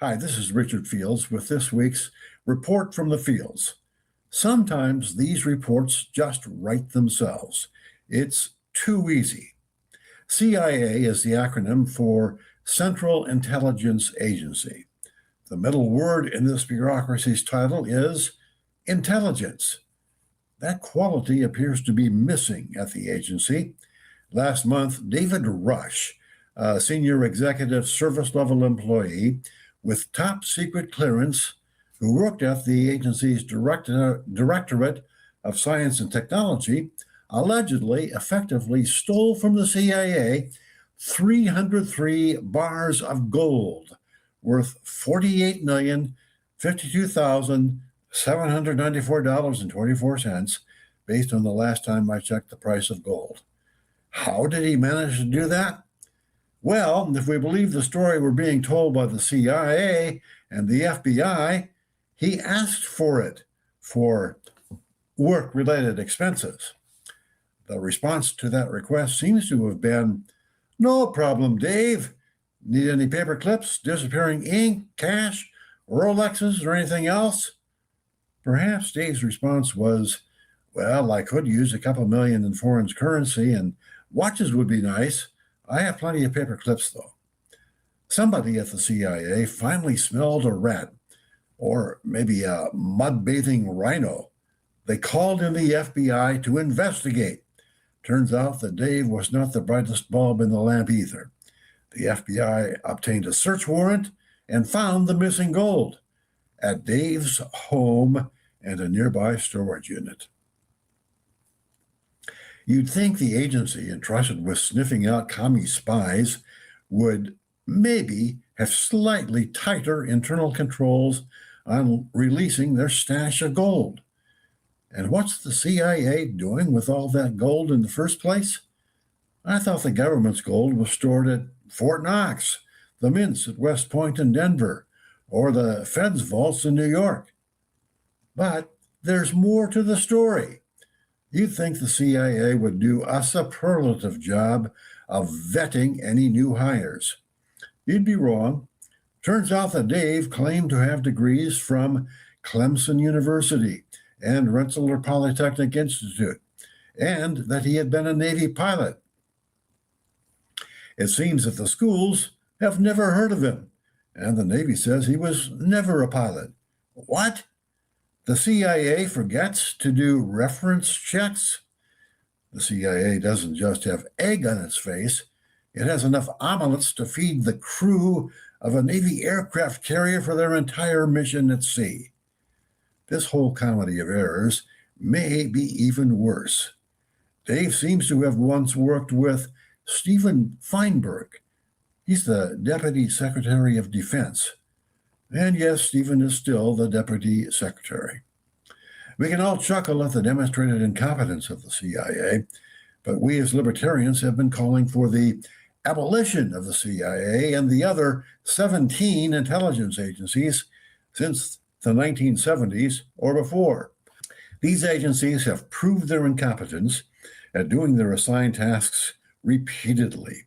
Hi, this is Richard Fields with this week's Report from the Fields. Sometimes these reports just write themselves. It's too easy. CIA is the acronym for Central Intelligence Agency. The middle word in this bureaucracy's title is intelligence. That quality appears to be missing at the agency. Last month, David Rush, a senior executive service level employee with top secret clearance who worked at the agency's Directorate of Science and Technology, allegedly effectively stole from the CIA 303 bars of gold worth $48,052,794.24 based on the last time I checked the price of gold. How did he manage to do that? Well, if we believe the story we're being told by the CIA and the FBI, he asked for it for work-related expenses. The response to that request seems to have been, "No problem, Dave. Need any paper clips, disappearing ink, cash, Rolexes, or anything else?" Perhaps Dave's response was, "Well, I could use a couple million in foreign currency, and watches would be nice. I have plenty of paper clips, though." Somebody at the CIA finally smelled a rat, or maybe a mud-bathing rhino. They called in the FBI to investigate. Turns out that Dave was not the brightest bulb in the lamp either. The FBI obtained a search warrant and found the missing gold at Dave's home and a nearby storage unit. You'd think the agency entrusted with sniffing out commie spies would maybe have slightly tighter internal controls on releasing their stash of gold. And what's the CIA doing with all that gold in the first place? I thought the government's gold was stored at Fort Knox, the mints at West Point in Denver, or the Fed's vaults in New York. But there's more to the story. You'd think the CIA would do a superlative job of vetting any new hires. You'd be wrong. Turns out that Dave claimed to have degrees from Clemson University and Rensselaer Polytechnic Institute, and that he had been a Navy pilot. It seems that the schools have never heard of him, and the Navy says he was never a pilot. What? The CIA forgets to do reference checks? The CIA doesn't just have egg on its face. It has enough omelets to feed the crew of a Navy aircraft carrier for their entire mission at sea. This whole comedy of errors may be even worse. Dave seems to have once worked with Stephen Feinberg. He's the Deputy Secretary of Defense. And yes, Stephen is still the Deputy Secretary. We can all chuckle at the demonstrated incompetence of the CIA, but we as libertarians have been calling for the abolition of the CIA and the other 17 intelligence agencies since the 1970s or before. These agencies have proved their incompetence at doing their assigned tasks repeatedly.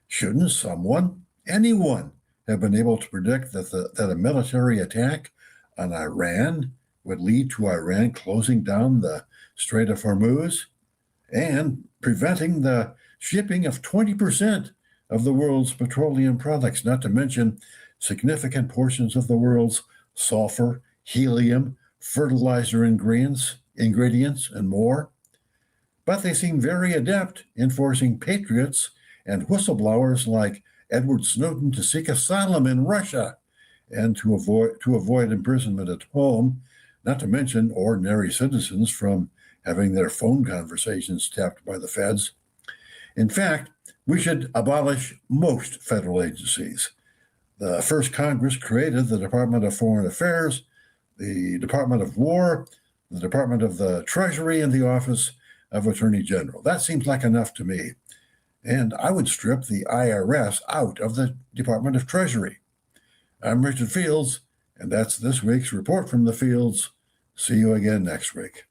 Shouldn't someone, anyone, have been able to predict that a military attack on Iran would lead to Iran closing down the Strait of Hormuz and preventing the shipping of 20% of the world's petroleum products, not to mention significant portions of the world's sulfur, helium, fertilizer ingredients, and more? But they seem very adept in forcing patriots and whistleblowers like Edward Snowden to seek asylum in Russia and to avoid imprisonment at home, not to mention ordinary citizens from having their phone conversations tapped by the feds. In fact, we should abolish most federal agencies. The first Congress created the Department of Foreign Affairs, the Department of War, the Department of the Treasury, and the Office of Attorney General. That seems like enough to me. And I would strip the IRS out of the Department of Treasury. I'm Richard Fields, and that's this week's Report from the Fields. See you again next week.